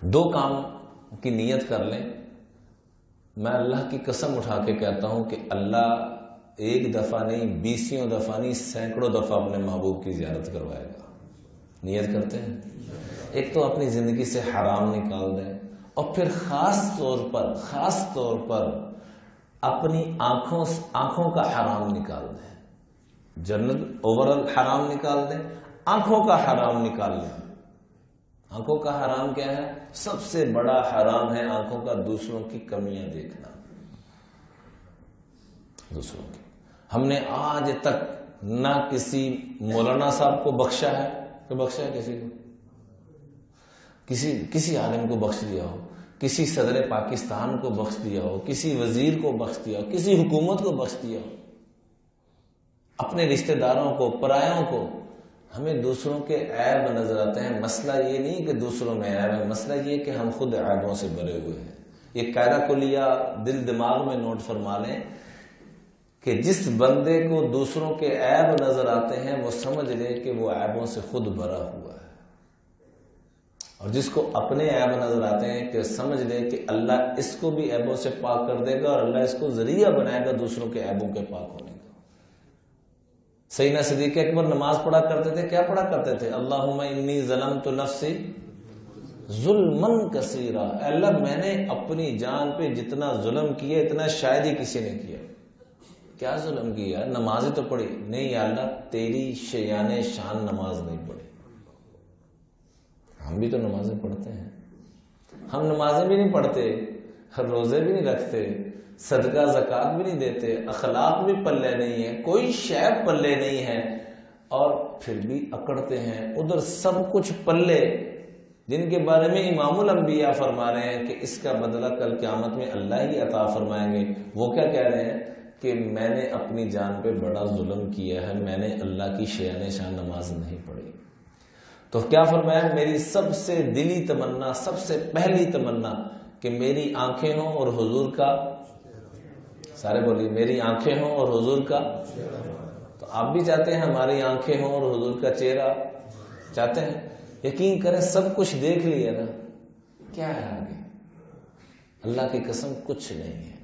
دو کام کی نیت کر لیں. میں اللہ کی قسم اٹھا کے کہتا ہوں کہ اللہ ایک دفعہ نہیں، 20 دفعہ نہیں، سینکڑوں دفعہ اپنے محبوب کی زیارت کروائے گا. نیت کرتے ہیں. ایک تو اپنی زندگی سے حرام نکال دیں، اور پھر خاص طور پر اپنی آنکھوں کا حرام نکال دیں. جنرل اوورال حرام نکال دیں، آنکھوں کا حرام نکال لیں. آنکھوں کا حرام کیا ہے؟ سب سے بڑا حرام ہے آنکھوں کا دوسروں کی کمیاں دیکھنا. دوسروں کی، ہم نے آج تک نہ کسی مولانا صاحب کو بخشا ہے کہ بخشا ہے کسی کو، کسی عالم کو بخش دیا ہو، کسی صدر پاکستان کو بخش دیا ہو، کسی وزیر کو بخش دیا ہو، کسی حکومت کو بخش دیا ہو. اپنے رشتہ داروں کو، پرایوں کو. ہمیں دوسروں کے عیب نظر آتے ہیں. مسئلہ یہ نہیں کہ دوسروں میں عیب ہے، مسئلہ یہ کہ ہم خود عیبوں سے بھرے ہوئے ہیں. یہ قاعدہ کلیہ دل دماغ میں نوٹ فرما لیں کہ جس بندے کو دوسروں کے عیب نظر آتے ہیں وہ سمجھ لے کہ وہ عیبوں سے خود بھرا ہوا ہے، اور جس کو اپنے عیب نظر آتے ہیں کہ سمجھ لے کہ اللہ اس کو بھی عیبوں سے پاک کر دے گا، اور اللہ اس کو ذریعہ بنائے گا دوسروں کے عیبوں کے پاک ہونے کا. سیدنا صدیق اکبر نماز پڑھا کرتے تھے. کیا پڑھا کرتے تھے؟ اللہم انی ظلمت نفسی ظلما کثیرا. اللہ میں نے اپنی جان پہ جتنا ظلم کیا اتنا شاید ہی کسی نے کیا. کیا ظلم کیا؟ نمازیں تو پڑھی نہیں یا اللہ، تیری شیان شان نماز نہیں پڑھی. ہم بھی تو نمازیں پڑھتے ہیں. ہم نمازیں بھی نہیں پڑھتے، روزے بھی نہیں رکھتے، صدقہ زکوٰۃ بھی نہیں دیتے، اخلاق بھی پلے نہیں ہے، کوئی شے پلے نہیں ہے، اور پھر بھی اکڑتے ہیں. ادھر سب کچھ پلے، جن کے بارے میں امام الانبیاء فرما رہے ہیں کہ اس کا بدلہ کل قیامت میں اللہ ہی عطا فرمائیں گے. وہ کیا کہہ رہے ہیں کہ میں نے اپنی جان پہ بڑا ظلم کیا ہے، میں نے اللہ کی شیان شان نماز نہیں پڑھی. تو کیا فرمایا؟ میری سب سے دلی تمنا، سب سے پہلی تمنا کہ میری آنکھیں ہوں اور حضور کا، سارے بولیے، میری آنکھیں ہوں اور حضور کا. تو آپ بھی چاہتے ہیں ہماری آنکھیں ہوں اور حضور کا چہرہ چاہتے ہیں؟ یقین کریں سب کچھ دیکھ لیا نا، کیا ہے آگے؟ اللہ کی قسم کچھ نہیں ہے.